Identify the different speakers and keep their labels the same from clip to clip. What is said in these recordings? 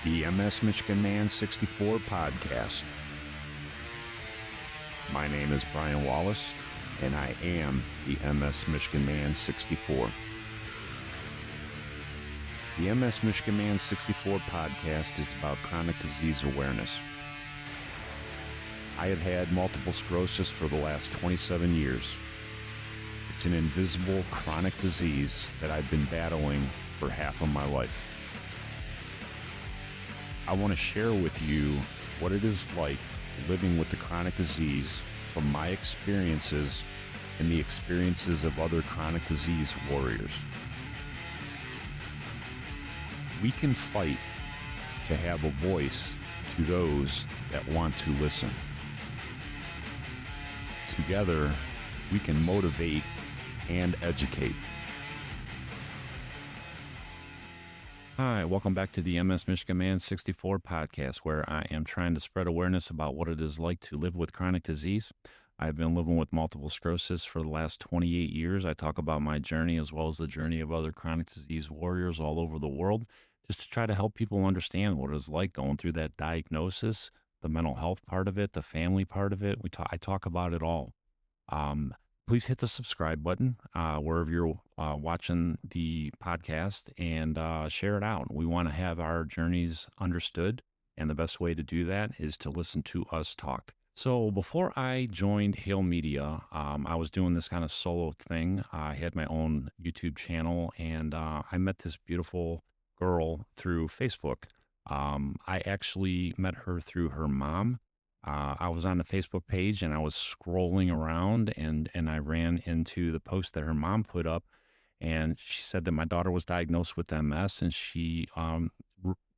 Speaker 1: the MS Michigan Man 64 podcast. My name is Brian Wallace, and I am the MS Michigan Man 64. The MS Michigan Man 64 podcast is about chronic disease awareness. I have had multiple sclerosis for the last 27 years. It's an invisible chronic disease that I've been battling for half of my life. I want to share with you what it is like living with the chronic disease from my experiences and the experiences of other chronic disease warriors. We can fight to have a voice to those that want to listen. Together, we can motivate and educate. Hi, welcome back to the MS Michigan Man 64 podcast, where I am trying to spread awareness about what it is like to live with chronic disease. I've been living with multiple sclerosis for the last 28 years. I talk about my journey as well as the journey of other chronic disease warriors all over the world, just to try to help people understand what it is like going through that diagnosis, the mental health part of it, the family part of it. I talk about it all. Please hit the subscribe button wherever you're watching the podcast and share it out. We want to have our journeys understood, and the best way to do that is to listen to us talk. So before I joined Hale Media, I was doing this kind of solo thing. I had my own YouTube channel, and I met this beautiful girl through Facebook. I actually met her through her mom. I was on the Facebook page and I was scrolling around and I ran into the post that her mom put up, and she said that my daughter was diagnosed with MS, and she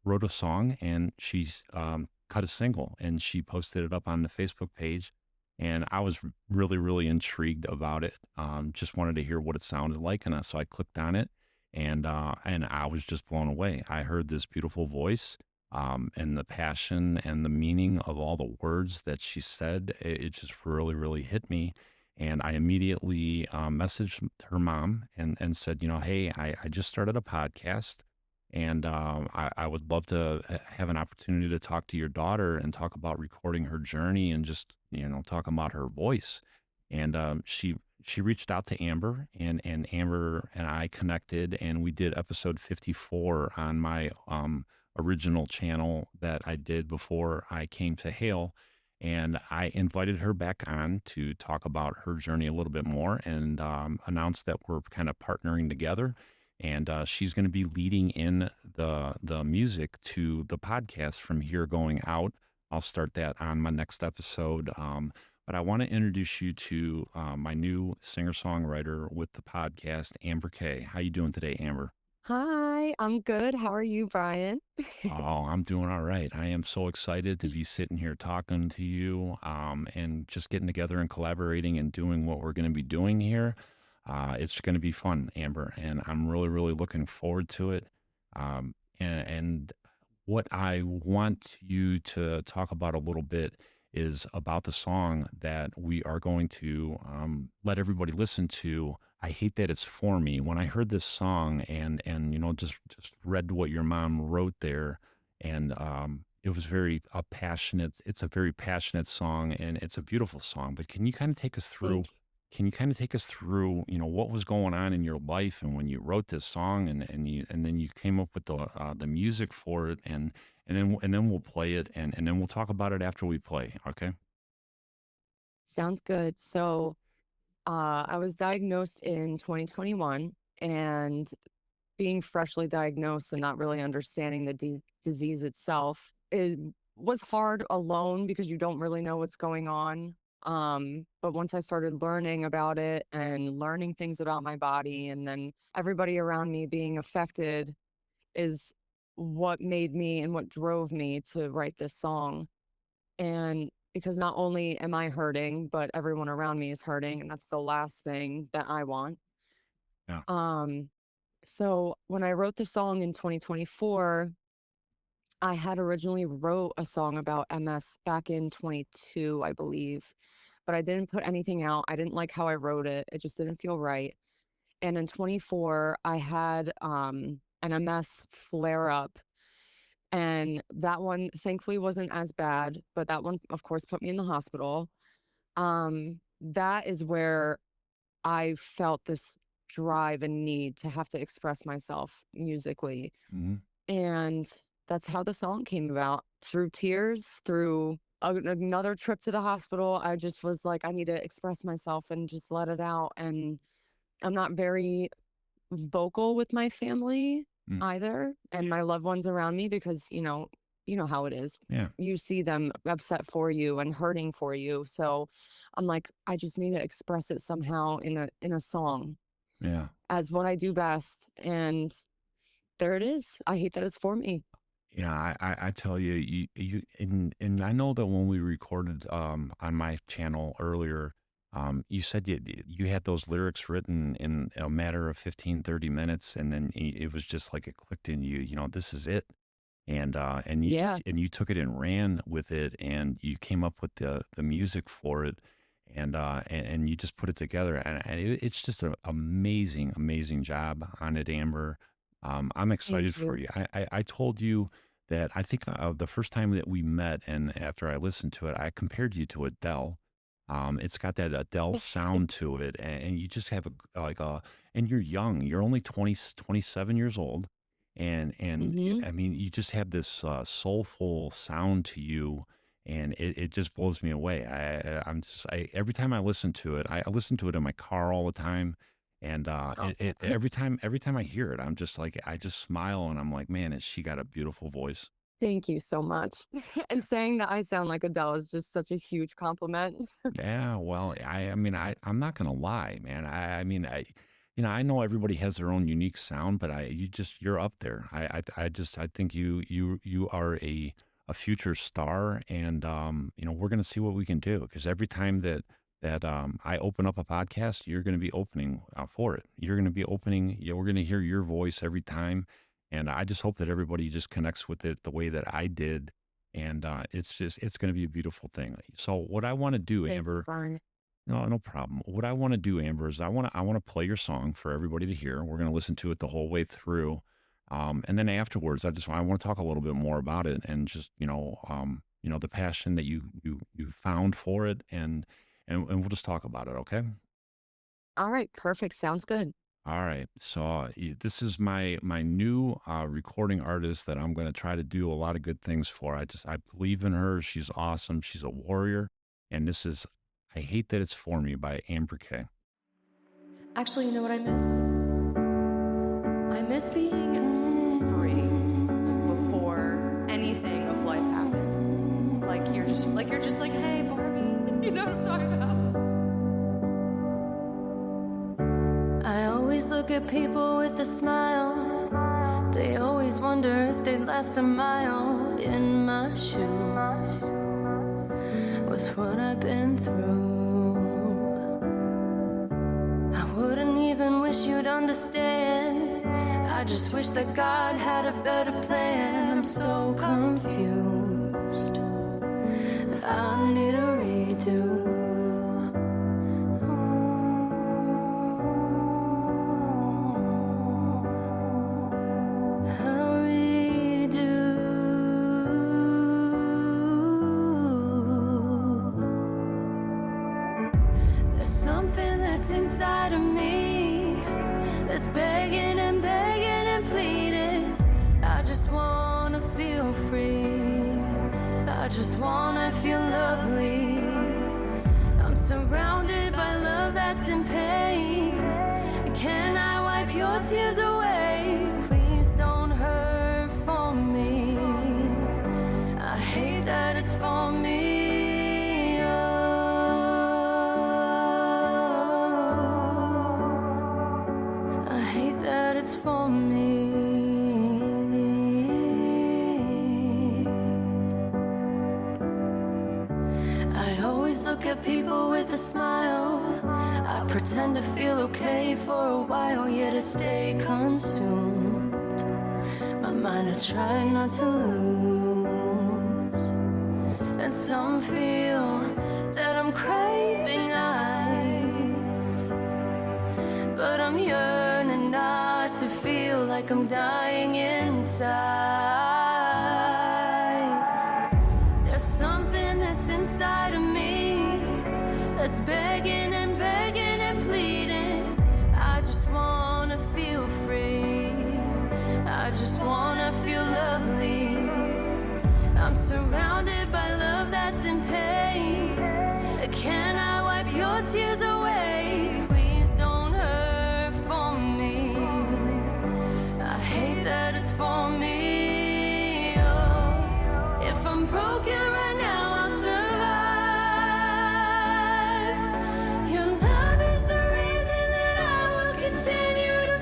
Speaker 1: wrote a song, and she's cut a single, and she posted it up on the Facebook page, and I was really, really intrigued about it. Just wanted to hear what it sounded like, and so I clicked on it, and I was just blown away. I heard this beautiful voice. And the passion and the meaning of all the words that she said, it just really, really hit me. And I immediately messaged her mom and said, hey, I just started a podcast, and I would love to have an opportunity to talk to your daughter and talk about recording her journey and just, talk about her voice. And she reached out to Amber, and Amber and I connected, and we did episode 54 on my original channel that I did before I came to Hale. And I invited her back on to talk about her journey a little bit more, and announced that we're kind of partnering together. And she's going to be leading in the music to the podcast from here going out. I'll start that on my next episode. But I want to introduce you to my new singer-songwriter with the podcast, Amber K. How you doing today, Amber?
Speaker 2: Hi, I'm good. How are you, Brian?
Speaker 1: Oh, I'm doing all right. I am so excited to be sitting here talking to you, and just getting together and collaborating and doing what we're going to be doing here. It's going to be fun, Amber, and I'm really, really looking forward to it. And what I want you to talk about a little bit is about the song that we are going to let everybody listen to. I hate that it's for me. When I heard this song and just read what your mom wrote there, and it was it's a very passionate song, and it's a beautiful song. But can you kind of take us through?
Speaker 2: Thank you.
Speaker 1: Can you kind of take us through, what was going on in your life and when you wrote this song, and then you came up with the music for it, and then we'll play it, and then we'll talk about it after we play. Okay.
Speaker 2: Sounds good. So, I was diagnosed in 2021, and being freshly diagnosed and not really understanding the disease itself was hard alone because you don't really know what's going on. But once I started learning about it and learning things about my body, and then everybody around me being affected, is what made me and what drove me to write this song. And because not only am I hurting, but everyone around me is hurting, and that's the last thing that I want.
Speaker 1: Yeah.
Speaker 2: Um, so when I wrote the song in 2024, I had originally wrote a song about MS back in 22, I believe, but I didn't put anything out. I didn't like how I wrote it. It just didn't feel right. And in 24, I had an MS flare up, And that one thankfully wasn't as bad, but that one, of course, put me in the hospital. That is where I felt this drive and need to have to express myself musically.
Speaker 1: Hmm.
Speaker 2: And that's how the song came about, through tears, through another trip to the hospital. I just was like, I need to express myself and just let it out. And I'm not very vocal with my family
Speaker 1: Mm.
Speaker 2: either, and my loved ones around me, because you know how it is.
Speaker 1: Yeah.
Speaker 2: You see them upset for you and hurting for you. So I'm like, I just need to express it somehow in a song
Speaker 1: Yeah.
Speaker 2: as what I do best. And there it is. I hate that it's for me.
Speaker 1: Yeah, I tell you, and I know that when we recorded on my channel earlier, you said you had those lyrics written in a matter of 15, 30 minutes, and then it was just like it clicked in you, this is it. And
Speaker 2: Yeah.
Speaker 1: you took it and ran with it, and you came up with the music for it, and you just put it together, and it's just an amazing job on it, Amber. I'm excited
Speaker 2: Thank
Speaker 1: for
Speaker 2: you.
Speaker 1: you. I told you that I think the first time that we met, and after I listened to it, I compared you to Adele. It's got that Adele sound to it, and you just have and you're young. You're only 27 years old, and
Speaker 2: Hmm.
Speaker 1: I mean, you just have this soulful sound to you, and it just blows me away. Every time I listen to it, I listen to it in my car all the time, and
Speaker 2: Oh,
Speaker 1: every time I hear it, I'm just like, I just smile, and I'm like, man, has she got a beautiful voice?
Speaker 2: thank you so much. And saying that I sound like Adele is just such a huge compliment.
Speaker 1: Yeah, well, I mean, I'm not gonna lie, man. I mean, I know everybody has their own unique sound, but you're up there. I think you are a future star, and we're gonna see what we can do, because every time that I open up a podcast, you're gonna be opening for it. You're gonna be opening. We're gonna hear your voice every time, and I just hope that everybody just connects with it the way that I did, and it's going to be a beautiful thing. So what I want to do,
Speaker 2: Thank you,
Speaker 1: Amber,
Speaker 2: Brian.
Speaker 1: no problem. What I want to do, Amber, is I want to play your song for everybody to hear. We're going to listen to it the whole way through, and then afterwards, I want to talk a little bit more about it, and just the passion that you found for it, and we'll just talk about it. Okay.
Speaker 2: All right, perfect. Sounds good.
Speaker 1: All right. So this is my new recording artist that I'm going to try to do a lot of good things for. I believe in her. She's awesome. She's a warrior. And this is I Hate That It's For Me by Amber K.
Speaker 3: Actually, you know what I miss? I miss being free, like before anything of life happens. Like you're just like, hey, Barbie. You know what I'm talking about? I always look at people with a smile. They always wonder if they'd last a mile in my shoes with what I've been through. I wouldn't even wish you'd understand. I just wish that God had a better plan. I'm so confused. I need a redo. Inside of me that's begging and begging and pleading. I just wanna feel free. I just wanna feel lovely. I'm surrounded by love that's in pain. Can I wipe your tears away? Please don't hurt for me. I hate that it's for me. It's for me. I always look at people with a smile. I pretend to feel okay for a while, yet I stay consumed. My mind I try not to lose. And some feel that I'm craving eyes, but I'm yearning not to feel like I'm dying inside. for me. Oh, if I'm broken right now, I'll survive. Your love is the reason that I will continue to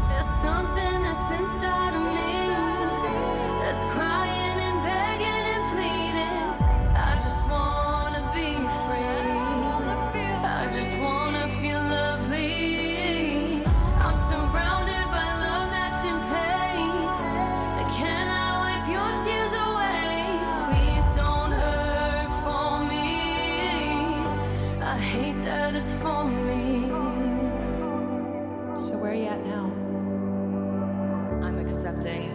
Speaker 3: There's something that's inside of me that's crying and begging and pleading. I just wanna be free. I just wanna feel lovely. I'm surrounded by love that's in pain. Can I wipe your tears away? Please don't hurt for me. I hate that it's for me.
Speaker 4: So where are you at now?
Speaker 2: I'm accepting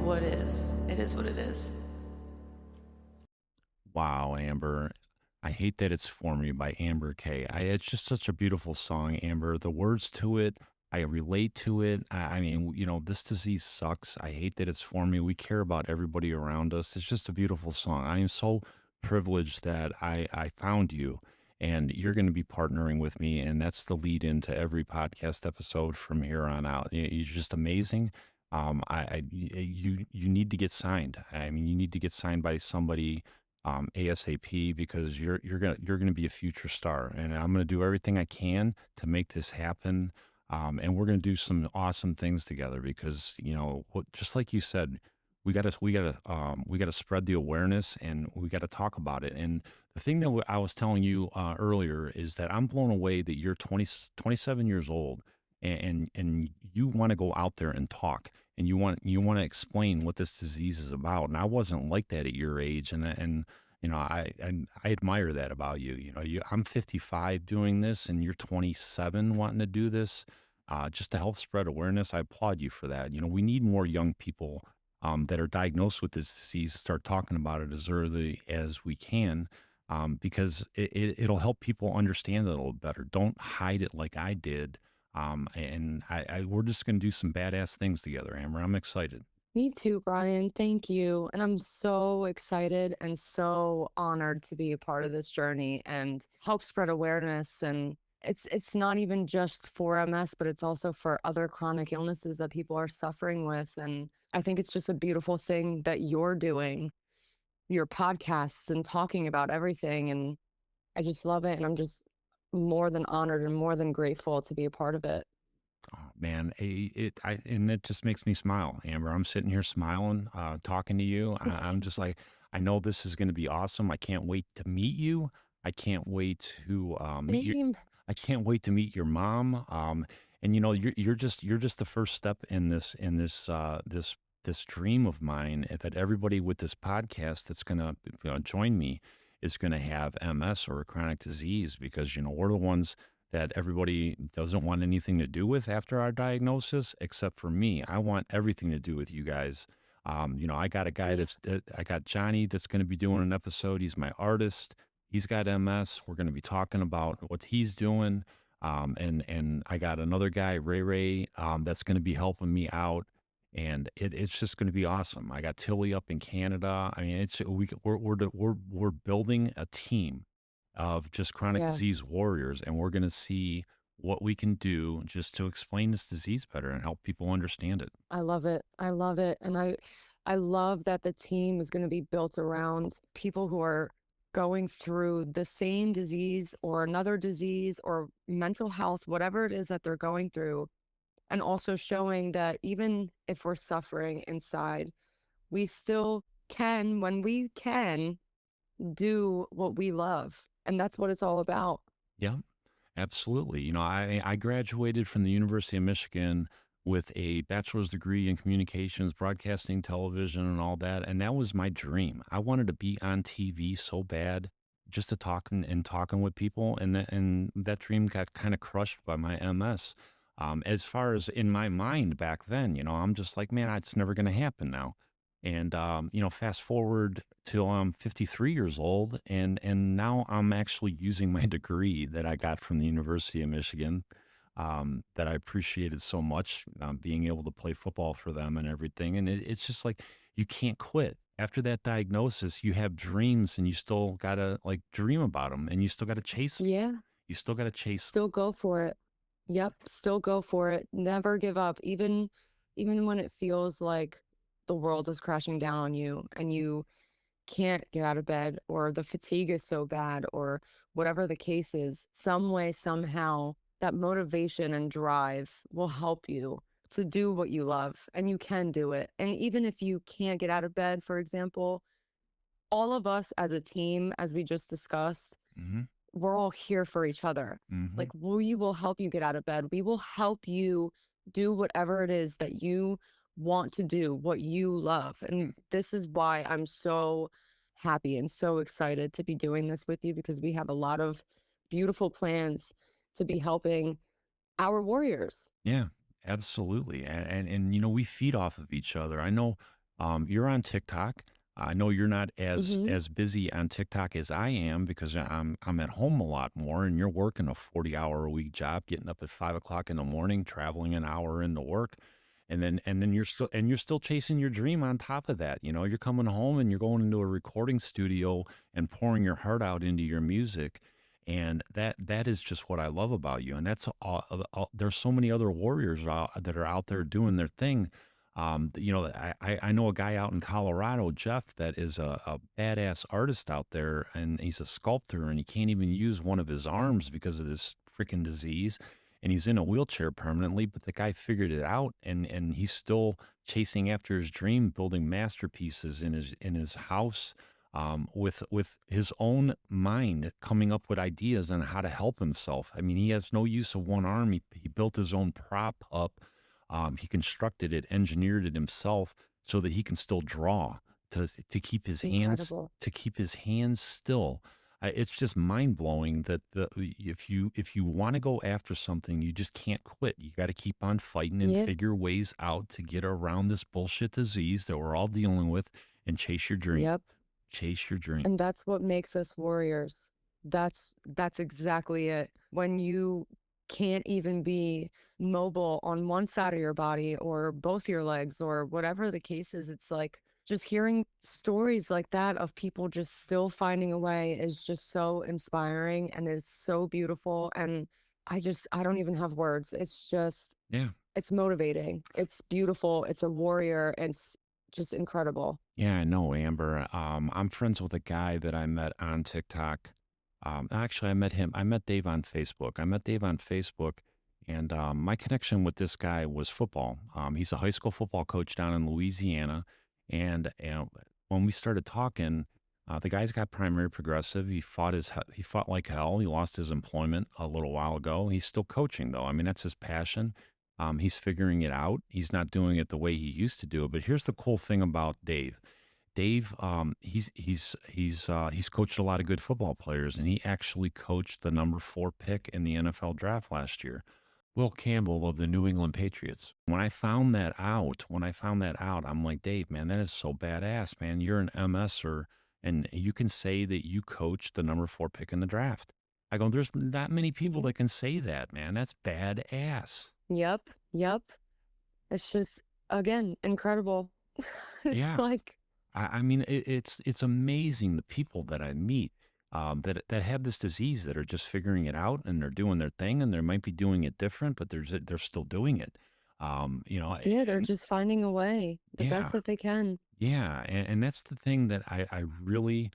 Speaker 2: what is. It is what it is.
Speaker 1: Wow, Amber. I Hate That It's For Me by Amber K. It's just such a beautiful song, Amber. The words to it, I relate to it. I mean, this disease sucks. I hate that it's for me. We care about everybody around us. It's just a beautiful song. I am so privileged that I found you and you're going to be partnering with me. And that's the lead into every podcast episode from here on out. You're just amazing. You need to get signed. I mean, you need to get signed by somebody ASAP because you're gonna be a future star, and I'm gonna do everything I can to make this happen. And we're gonna do some awesome things together because just like you said, we gotta spread the awareness and we gotta talk about it. And the thing that I was telling you earlier is that I'm blown away that you're 27 years old and you want to go out there and talk and you want to explain what this disease is about. And I wasn't like that at your age, and I admire that about you. I'm 55 doing this, and you're 27 wanting to do this, just to help spread awareness. I applaud you for that. We need more young people that are diagnosed with this disease start talking about it as early as we can. Because it'll help people understand it a little better. Don't hide it like I did. And we're just going to do some badass things together, Amber. I'm excited.
Speaker 2: Me too, Brian. Thank you. And I'm so excited and so honored to be a part of this journey and help spread awareness. And it's not even just for MS, but it's also for other chronic illnesses that people are suffering with. And I think it's just a beautiful thing that you're doing, your podcasts and talking about everything. And I just love it. And I'm just more than honored and more than grateful to be a part of it.
Speaker 1: Oh man, and it just makes me smile, Amber. I'm sitting here smiling, talking to you. I'm just like, I know this is going to be awesome. I can't wait to meet you. I can't wait to meet your.
Speaker 2: Same.
Speaker 1: I can't wait to meet your mom. And you're just the first step in this dream of mine that everybody with this podcast that's gonna join me is gonna have MS or a chronic disease because we're the ones that everybody doesn't want anything to do with after our diagnosis, except for me. I want everything to do with you guys. I got a guy I got Johnny that's going to be doing an episode. He's my artist. He's got MS. We're going to be talking about what he's doing. And I got another guy, Ray, that's going to be helping me out. And it's just going to be awesome. I got Tilly up in Canada. I mean, we're building a team of just chronic disease
Speaker 2: Yes.
Speaker 1: warriors, and we're going to see what we can do just to explain this disease better and help people understand it.
Speaker 2: I love it. I love it. And I love that the team is going to be built around people who are going through the same disease or another disease or mental health, whatever it is that they're going through. And also showing that even if we're suffering inside, we still can, when we can, do what we love. And that's what it's all about.
Speaker 1: Yeah, absolutely. I graduated from the University of Michigan with a bachelor's degree in communications, broadcasting, television, and all that. And that was my dream. I wanted to be on TV so bad, just to talking with people. And that dream got kind of crushed by my MS. As far as in my mind back then, I'm just like, man, it's never going to happen now. And fast forward till I'm 53 years old, and now I'm actually using my degree that I got from the University of Michigan, that I appreciated so much, being able to play football for them and everything. And it's just like you can't quit. After that diagnosis, you have dreams, and you still gotta like dream about them, and you still gotta chase 'em.
Speaker 2: Yeah.
Speaker 1: You still gotta chase 'em.
Speaker 2: Still go for it. Yep, still go for it. Never give up. Even when it feels like the world is crashing down on you and you can't get out of bed or the fatigue is so bad or whatever the case is, some way, somehow, that motivation and drive will help you to do what you love and you can do it. And even if you can't get out of bed, for example, all of us as a team, as we just discussed,
Speaker 1: Hmm.
Speaker 2: we're all here for each other.
Speaker 1: Hmm.
Speaker 2: Like, we will help you get out of bed. We will help you do whatever it is that you want to do, what you love. And this is why I'm so happy and so excited to be doing this with you because we have a lot of beautiful plans to be helping our warriors.
Speaker 1: Yeah, absolutely. And we feed off of each other. I know you're on TikTok. I know you're not as
Speaker 2: Hmm.
Speaker 1: as busy on TikTok as I am because I'm at home a lot more, and you're working a 40-hour a week job, getting up at 5 o'clock in the morning, traveling an hour into work, and then you're still chasing your dream on top of that. You're coming home and you're going into a recording studio and pouring your heart out into your music. And that is just what I love about you. And that's there's so many other warriors that are out there doing their thing. I know a guy out in Colorado, Jeff, that is a badass artist out there, and he's a sculptor, and he can't even use one of his arms because of this freaking disease, and he's in a wheelchair permanently. But the guy figured it out, and he's still chasing after his dream, building masterpieces in his house, with his own mind, coming up with ideas on how to help himself. I mean, he has no use of one arm. He built his own prop up. He constructed it, engineered it himself, so that he can still draw to keep his hands
Speaker 2: Incredible.
Speaker 1: to keep his hands still. It's just mind blowing that if you want to go after something, you just can't quit. You got to keep on fighting and
Speaker 2: Yep.
Speaker 1: figure ways out to get around this bullshit disease that we're all dealing with, and chase your dream.
Speaker 2: Yep.
Speaker 1: Chase your dream.
Speaker 2: And that's what makes us warriors. That's exactly it. When you can't even be mobile on one side of your body or both your legs or whatever the case is, it's like just hearing stories like that of people just still finding a way is just so inspiring and is so beautiful. And I don't even have words.
Speaker 1: Yeah.
Speaker 2: It's motivating. It's beautiful. It's a warrior. It's just incredible.
Speaker 1: Yeah, I know, Amber. I'm friends with a guy that I met on TikTok. Actually, I met Dave on Facebook. I met Dave on Facebook, and my connection with this guy was football. He's a high school football coach down in Louisiana. And when we started talking, the guy's got primary progressive. He fought like hell. He lost his employment a little while ago. He's still coaching, though. I mean, that's his passion. He's figuring it out. He's not doing it the way he used to do it. But here's the cool thing about Dave. Dave, he's coached a lot of good football players, and he actually coached the number 4 pick in the NFL draft last year, Will Campbell of the New England Patriots. When I found that out, I'm like, Dave, man, that is so badass, man. You're an MSer, and you can say that you coached the number 4 pick in the draft. I go, there's not many people
Speaker 2: Mhm.
Speaker 1: that can say that, man. That's badass.
Speaker 2: Yep. Yep. It's just, again, incredible. It's
Speaker 1: Yeah.
Speaker 2: like,
Speaker 1: I mean, it's amazing the people that I meet, that have this disease, that are just figuring it out, and they're doing their thing, and they might be doing it different, but they're still doing it.
Speaker 2: yeah, they're
Speaker 1: And
Speaker 2: just finding a way, the best
Speaker 1: yeah,
Speaker 2: that they can.
Speaker 1: yeah, and that's the thing that I really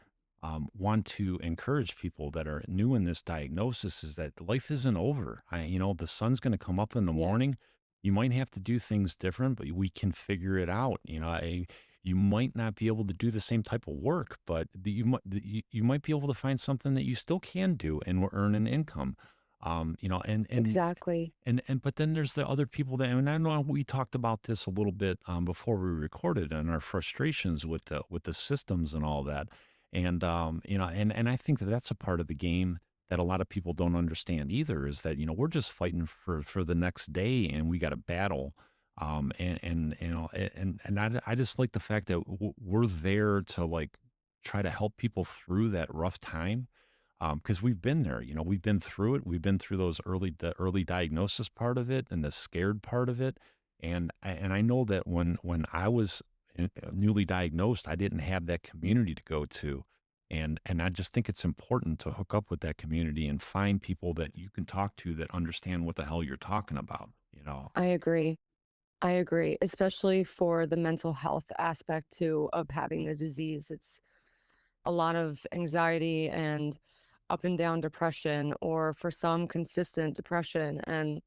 Speaker 1: want to encourage people that are new in this diagnosis, is that life isn't over. The sun's going to come up in the
Speaker 2: Yes.
Speaker 1: morning. You might have to do things different, but we can figure it out. You might not be able to do the same type of work, but you might be able to find something that you still can do and will earn an income. And
Speaker 2: Exactly.
Speaker 1: but then there's the other people that, and I know we talked about this a little bit before we recorded, and our frustrations with the systems and all that. And and I think that that's a part of the game that a lot of people don't understand either, is that we're just fighting for the next day, and we got to battle. And you know, and I just like the fact that we're there to like try to help people through that rough time. Because we've been there, you know, we've been through it. We've been through the early diagnosis part of it and the scared part of it. And I know that when I was newly diagnosed, I didn't have that community to go to. And I just think it's important to hook up with that community and find people that you can talk to that understand what the hell you're talking about, you know?
Speaker 2: I agree. I agree, especially for the mental health aspect too of having the disease. It's a lot of anxiety and up and down depression, or for some, consistent depression. And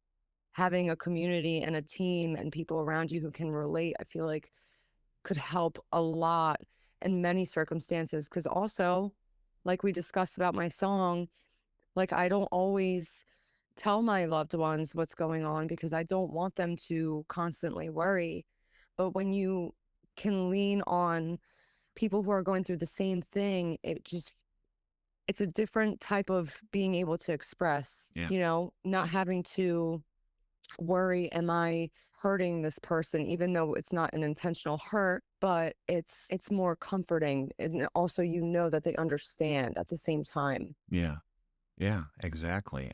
Speaker 2: having a community and a team and people around you who can relate, I feel like could help a lot in many circumstances. Because also, like we discussed about my song, like I don't always tell my loved ones what's going on because I don't want them to constantly worry. But when you can lean on people who are going through the same thing, it's a different type of being able to express,
Speaker 1: Yeah.
Speaker 2: not having to worry, am I hurting this person, even though it's not an intentional hurt, but it's more comforting. And also, that they understand at the same time.
Speaker 1: Yeah. Yeah, exactly.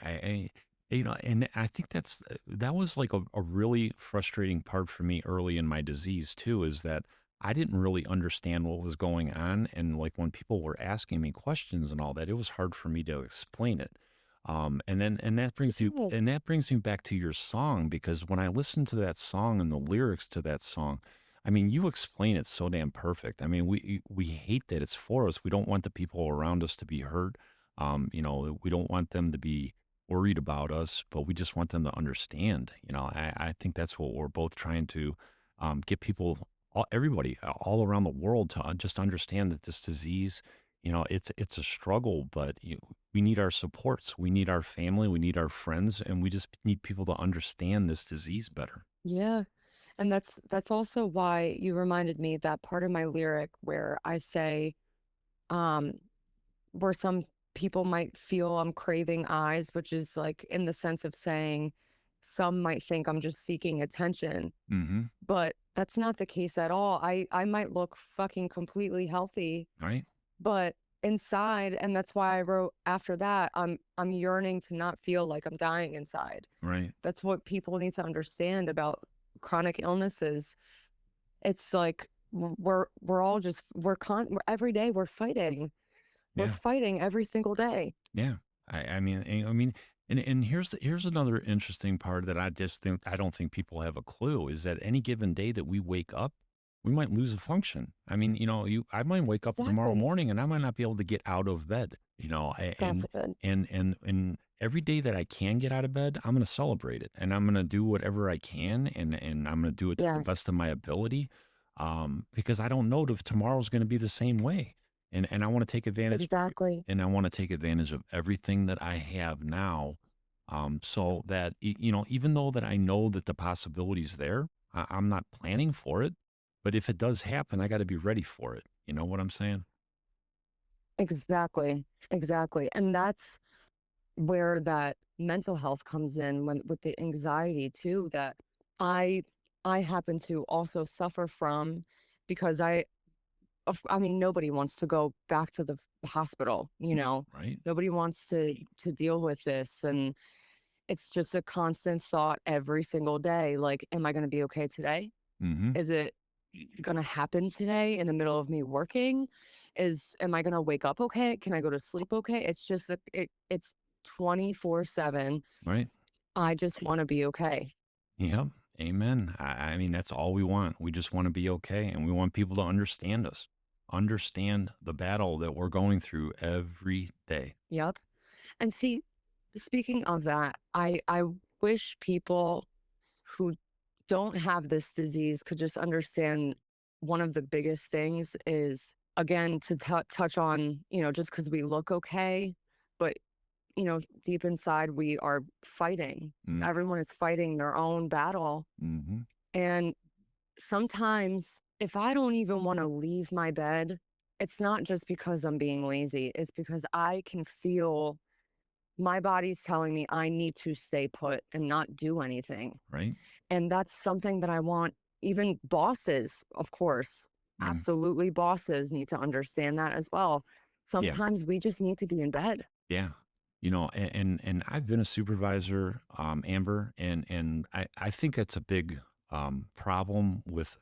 Speaker 1: You know, and I think that was like a really frustrating part for me early in my disease too, is that I didn't really understand what was going on, and like when people were asking me questions and all that, it was hard for me to explain it. And
Speaker 2: Yes.
Speaker 1: that brings me back to your song, because when I listened to that song and the lyrics to that song, I mean, you explain it so damn perfect. I mean, we hate that it's for us. We don't want the people around us to be hurt. You know, we don't want them to be worried about us, but we just want them to understand. You know, I think that's what we're both trying to get people, everybody, all around the world to just understand that this disease, you know, it's a struggle, but we need our supports, we need our family, we need our friends, and we just need people to understand this disease better.
Speaker 2: Yeah. And that's also why you reminded me that part of my lyric where I say, um, where some people might feel I'm craving eyes, which is like in the sense of saying some might think I'm just seeking attention,
Speaker 1: Mm-hmm.
Speaker 2: but that's not the case at all. I might look fucking completely healthy,
Speaker 1: Right.
Speaker 2: but inside, and that's why I wrote after that, I'm yearning to not feel like I'm dying inside.
Speaker 1: Right.
Speaker 2: That's what people need to understand about chronic illnesses. It's like we're all just every day we're fighting. We're
Speaker 1: Yeah.
Speaker 2: fighting every single day.
Speaker 1: Yeah. I mean, and here's another interesting part that I don't think people have a clue, is that any given day that we wake up, we might lose a function. I mean, you know, I might wake up tomorrow
Speaker 2: Exactly.
Speaker 1: morning and I might not be able to get out of bed, you know,
Speaker 2: God forbid.
Speaker 1: and every day that I can get out of bed, I'm going to celebrate it, and I'm going to do whatever I can, and I'm going to do it to the
Speaker 2: Yes,
Speaker 1: best of my ability, because I don't know if tomorrow's going to be the same way. And I want to take advantage
Speaker 2: exactly.
Speaker 1: and I want to take advantage of everything that I have now, so that you know, even though that I know that the possibility's there, I'm not planning for it, but if it does happen, I got to be ready for it. You know what I'm saying?
Speaker 2: Exactly. Exactly. And that's where that mental health comes in, when with the anxiety too, that I I happen to also suffer from, because I mean, nobody wants to go back to the hospital,
Speaker 1: Right?
Speaker 2: nobody wants to deal with this. And it's just a constant thought every single day. Like, am I going to be okay today?
Speaker 1: Mm-hmm.
Speaker 2: Is it going to happen today in the middle of me working? Am I going to wake up okay? Can I go to sleep okay? It's just, it's 24/7.
Speaker 1: Right?
Speaker 2: I just want to be okay.
Speaker 1: Yep. Amen. I mean, that's all we want. We just want to be okay, and we want people to understand us, understand the battle that we're going through every day.
Speaker 2: Yep. And see, speaking of that, I wish people who don't have this disease could just understand one of the biggest things is, again, to touch on, just because we look okay, but, deep inside we are fighting. Everyone is fighting their own battle.
Speaker 1: Mm-hmm.
Speaker 2: And sometimes if I don't even want to leave my bed, it's not just because I'm being lazy, it's because I can feel my body's telling me I need to stay put and not do anything.
Speaker 1: Right?
Speaker 2: And that's something that I want even bosses, of course,
Speaker 1: Mm,
Speaker 2: absolutely bosses need to understand that as well.
Speaker 1: yeah.
Speaker 2: Sometimes we just need to be in bed.
Speaker 1: Yeah. And I've been a supervisor, Amber, and I think that's a big problem with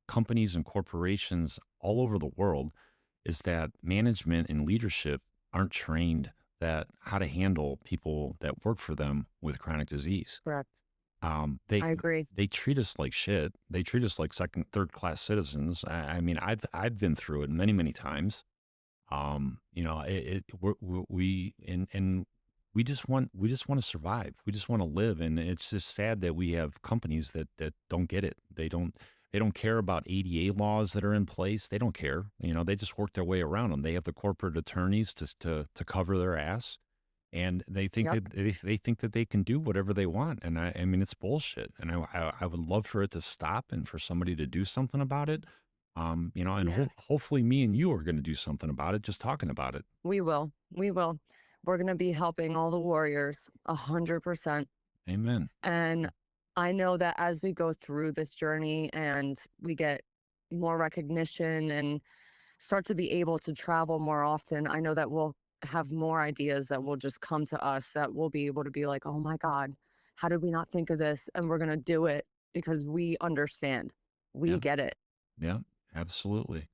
Speaker 1: companies and corporations all over the world is that management and leadership aren't trained that how to handle people that work for them with chronic disease.
Speaker 2: Correct.
Speaker 1: Um,
Speaker 2: I
Speaker 1: they
Speaker 2: agree.
Speaker 1: they treat us like shit. They treat us like second, third class citizens. I mean, I've been through it many, many times. And we just want to survive. We just want to live, and it's just sad that we have companies that don't get it. They don't care about ADA laws that are in place. They don't care. They just work their way around them. They have the corporate attorneys to cover their ass, and they think
Speaker 2: Yep.
Speaker 1: that they think that they can do whatever they want. And I mean, it's bullshit. And I would love for it to stop and for somebody to do something about it. And
Speaker 2: Yeah.
Speaker 1: hopefully me and you are going to do something about it, just talking about it.
Speaker 2: We will. We will. We're going to be helping all the warriors 100%.
Speaker 1: Amen.
Speaker 2: And I know that as we go through this journey and we get more recognition and start to be able to travel more often, I know that we'll have more ideas that will just come to us that we'll be able to be like, oh my God, how did we not think of this? And we're going to do it because we understand. We
Speaker 1: Yeah.
Speaker 2: get it.
Speaker 1: Yeah, absolutely.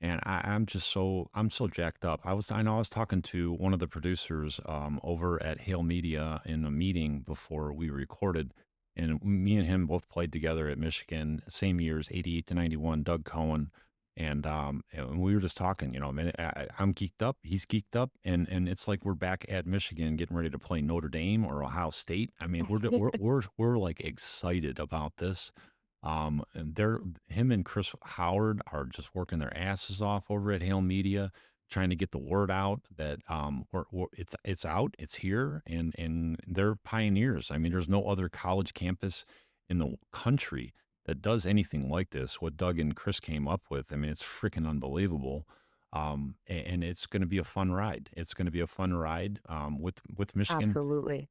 Speaker 1: And I'm so jacked up. I know I was talking to one of the producers over at Hale Media in a meeting before we recorded, and me and him both played together at Michigan, same years, 88 to 91, Doug Cohen. And we were just talking, I mean, I'm geeked up, he's geeked up, and it's like we're back at Michigan getting ready to play Notre Dame or Ohio State. I mean, we're like excited about this. And him and Chris Howard are just working their asses off over at Hale Media, trying to get the word out that it's out, it's here, and they're pioneers. I mean, there's no other college campus in the country that does anything like this. What Doug and Chris came up with, I mean, it's freaking unbelievable. And it's going to be a fun ride. It's going to be a fun ride with Michigan
Speaker 2: Absolutely.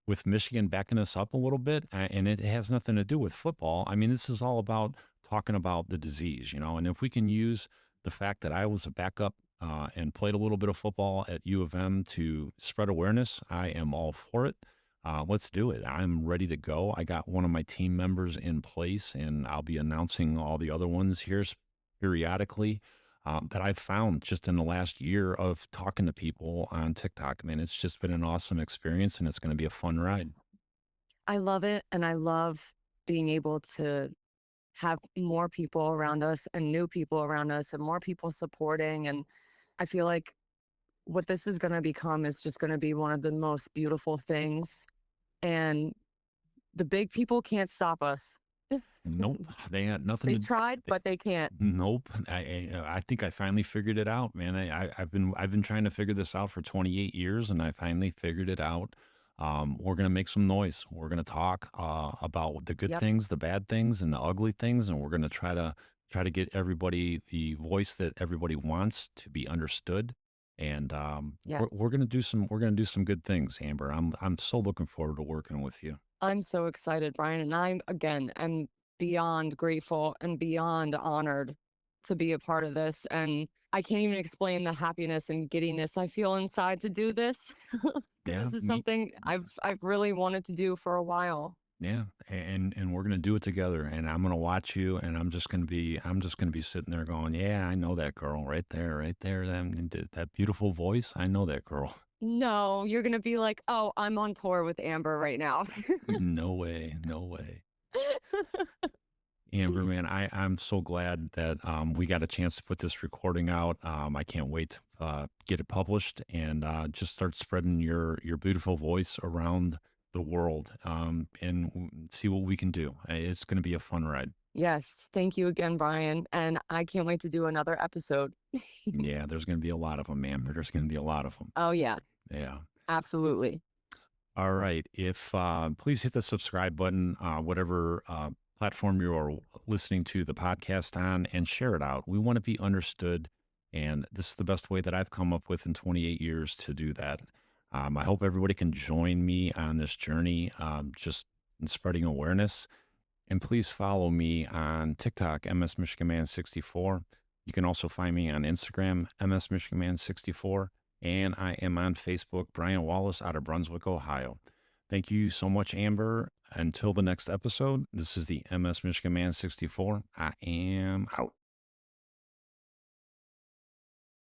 Speaker 1: backing us up a little bit, and it has nothing to do with football. I mean, this is all about talking about the disease, and if we can use the fact that I was a backup and played a little bit of football at U of M to spread awareness, I am all for it. Let's do it. I'm ready to go. I got one of my team members in place, and I'll be announcing all the other ones here periodically that I've found just in the last year of talking to people on TikTok. Man, it's just been an awesome experience, and it's going to be a fun ride.
Speaker 2: I love it. And I love being able to have more people around us and new people around us and more people supporting. And I feel like what this is going to become is just going to be one of the most beautiful things. And the big people can't stop us.
Speaker 1: Nope, they had nothing
Speaker 2: They
Speaker 1: to.
Speaker 2: tried,
Speaker 1: They,
Speaker 2: but they can't.
Speaker 1: nope, I think I finally figured it out, man. I've been trying to figure this out for 28 years, and I finally figured it out. We're gonna make some noise. We're gonna talk about the good
Speaker 2: Yep.
Speaker 1: things, the bad things, and the ugly things, and we're gonna try to get everybody the voice that everybody wants to be understood. And
Speaker 2: Yes.
Speaker 1: we're gonna do some good things, Amber. I'm so looking forward to working with you.
Speaker 2: I'm so excited, Brian. And I'm beyond grateful and beyond honored to be a part of this. And I can't even explain the happiness and giddiness I feel inside to do this. Because
Speaker 1: Yeah,
Speaker 2: this is
Speaker 1: me.
Speaker 2: something I've really wanted to do for a while.
Speaker 1: Yeah, and we're gonna do it together, and I'm gonna watch you, and I'm just gonna be sitting there going, yeah, I know that girl right there, right there, that beautiful voice, I know that girl.
Speaker 2: No, you're gonna be like, oh, I'm on tour with Amber right now.
Speaker 1: No way, no way. Amber, man, I'm so glad that we got a chance to put this recording out. I can't wait to get it published and just start spreading your beautiful voice around the world and see what we can do. It's going to be a fun ride.
Speaker 2: Yes, thank you again, Brian. And I can't wait to do another episode.
Speaker 1: Yeah, there's going to be a lot of them, man. There's going to be a lot of them.
Speaker 2: Oh, yeah,
Speaker 1: Yeah.
Speaker 2: absolutely.
Speaker 1: All right. If please hit the subscribe button, whatever platform you are listening to the podcast on, and share it out. We want to be understood, and this is the best way that I've come up with in 28 years to do that. I hope everybody can join me on this journey, just in spreading awareness. And please follow me on TikTok, MS Michigan Man 64. You can also find me on Instagram, MS Michigan Man 64. And I am on Facebook, Brian Wallace out of Brunswick, Ohio. Thank you so much, Amber. Until the next episode, this is the MS Michigan Man 64. I am out.